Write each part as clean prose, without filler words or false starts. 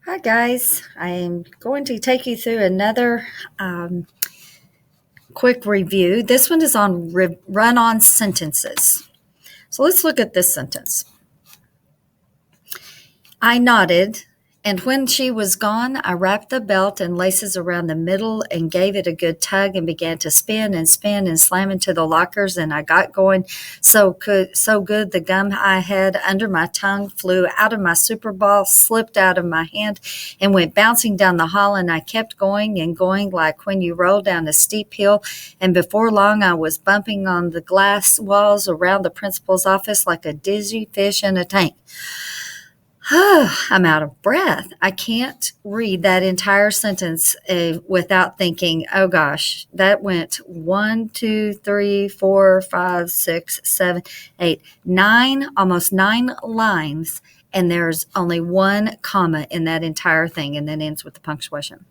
Hi, guys. I am going to take you through another quick review. This one is on run on sentences. So let's look at this sentence. I nodded, and when she was gone, I wrapped the belt and laces around the middle and gave it a good tug and began to spin and spin and slam into the lockers. And I got going so good the gum I had under my tongue flew out of my super ball, slipped out of my hand, and went bouncing down the hall. And I kept going and going like when you roll down a steep hill. And before long, I was bumping on the glass walls around the principal's office like a dizzy fish in a tank. I'm out of breath. I can't read that entire sentence without thinking, oh gosh, that went 1, 2, 3, 4, 5, 6, 7, 8, 9, almost 9 lines, and there's only one comma in that entire thing, and then ends with the punctuation.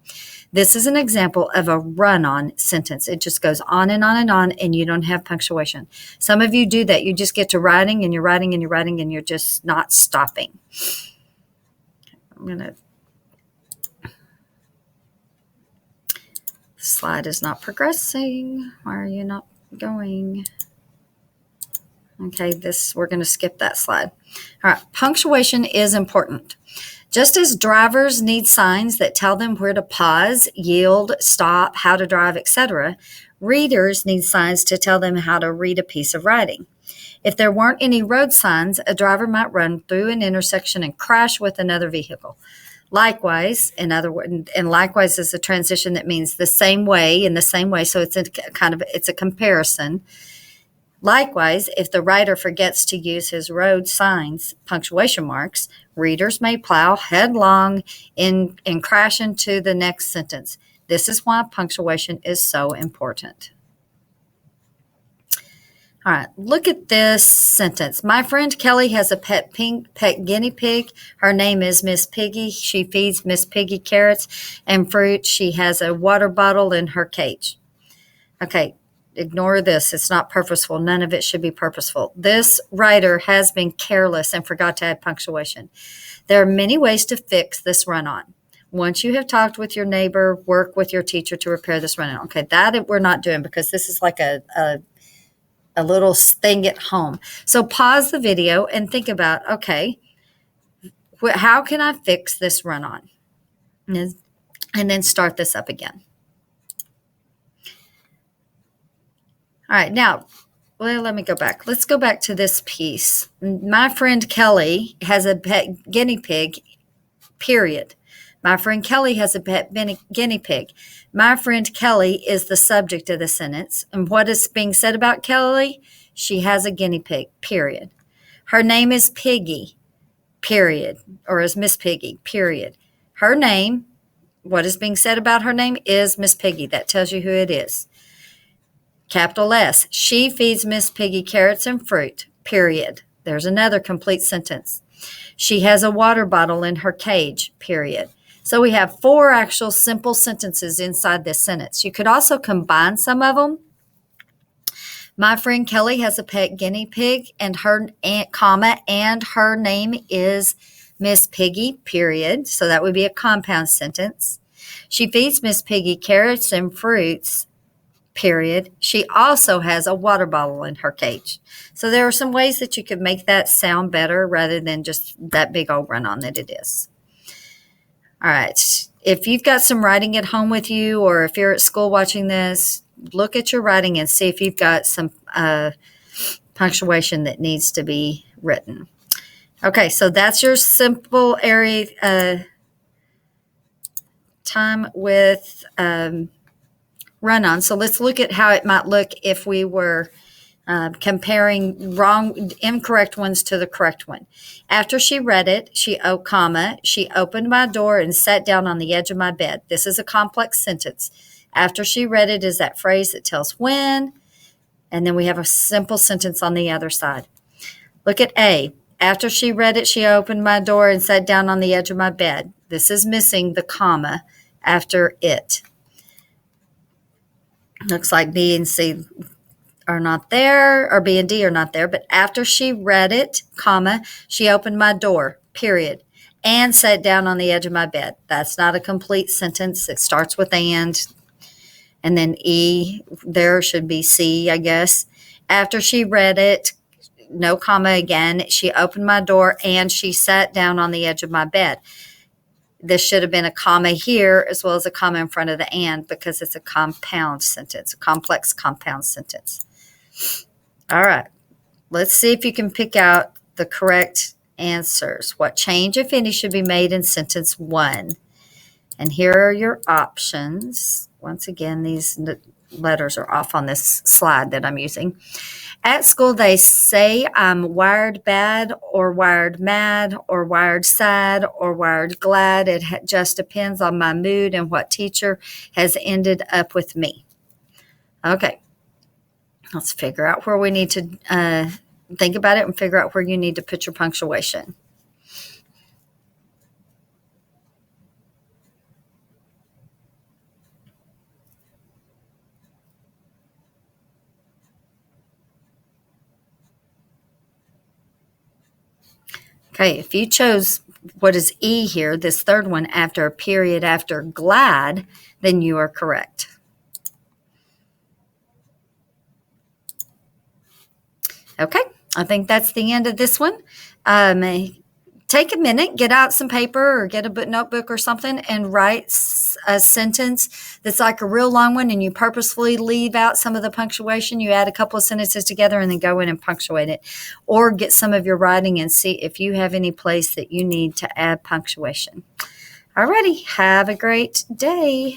This is an example of a run-on sentence. It just goes on and on and on, and you don't have punctuation. Some of you do that. You just get to writing, and you're writing, and you're writing, and you're just not stopping. The slide is not progressing. Why are you not going? Okay, we're going to skip that slide. All right, punctuation is important. Just as drivers need signs that tell them where to pause, yield, stop, how to drive, etc., readers need signs to tell them how to read a piece of writing. If there weren't any road signs, a driver might run through an intersection and crash with another vehicle. Likewise, likewise is a transition that means the same way, in the same way, so it's a comparison. Likewise, if the writer forgets to use his road signs, punctuation marks, readers may plow headlong and crash into the next sentence. This is why punctuation is so important. All right, look at this sentence. My friend Kelly has a pet guinea pig. Her name is Miss Piggy. She feeds Miss Piggy carrots and fruit. She has a water bottle in her cage. Okay, ignore this. It's not purposeful. None of it should be purposeful. This writer has been careless and forgot to add punctuation. There are many ways to fix this run-on. Once you have talked with your neighbor, work with your teacher to repair this run-on. Okay, that we're not doing because this is like a little thing at home. So pause the video and think about, okay, how can I fix this run-on? And then start this up again. All right, now, let me go back. Let's go back to this piece. My friend Kelly has a pet guinea pig, period. My friend Kelly has a pet guinea pig. My friend Kelly is the subject of the sentence. And what is being said about Kelly? She has a guinea pig, period. Her name is Piggy, period, or is Miss Piggy, period. Her name, what is being said about her name is Miss Piggy. That tells you who it is. Capital S, she feeds Miss Piggy carrots and fruit, period. There's another complete sentence. She has a water bottle in her cage, period. So we have 4 actual simple sentences inside this sentence. You could also combine some of them. My friend Kelly has a pet guinea pig and her name is Miss Piggy, period. So that would be a compound sentence. She feeds Miss Piggy carrots and fruits, period. She also has a water bottle in her cage. So there are some ways that you could make that sound better rather than just that big old run-on that it is. All right. If you've got some writing at home with you, or if you're at school watching this, look at your writing and see if you've got some punctuation that needs to be written. Okay, so that's your simple area time with run-on. So let's look at how it might look if we were comparing incorrect ones to the correct one. After she read it, she opened my door and sat down on the edge of my bed. This is a complex sentence. After she read it is that phrase that tells when, and then we have a simple sentence on the other side. Look at A. After she read it, she opened my door and sat down on the edge of my bed. This is missing the comma after it. Looks like B and C are not there, or B and D are not there, but after she read it, comma, she opened my door, period. and sat down on the edge of my bed. That's not a complete sentence. It starts with and then E. There should be C, I guess. After she read it, no comma again, she opened my door and she sat down on the edge of my bed. This should have been a comma here as well as a comma in front of the and, because it's a compound sentence, a complex compound sentence. All right. Let's see if you can pick out the correct answers. What change, if any, should be made in sentence 1? And here are your options. Once again, these letters are off on this slide that I'm using. At school, they say I'm wired bad or wired mad or wired sad or wired glad. It just depends on my mood and what teacher has ended up with me. Okay. Let's figure out where we need to think about it and figure out where you need to put your punctuation. Okay, if you chose what is E here, this third one, after a period after glad, then you are correct. Okay, I think that's the end of this one. Take a minute, get out some paper or get a notebook or something and write a sentence that's like a real long one, and you purposefully leave out some of the punctuation. You add a couple of sentences together and then go in and punctuate it. Or get some of your writing and see if you have any place that you need to add punctuation. Alrighty, have a great day.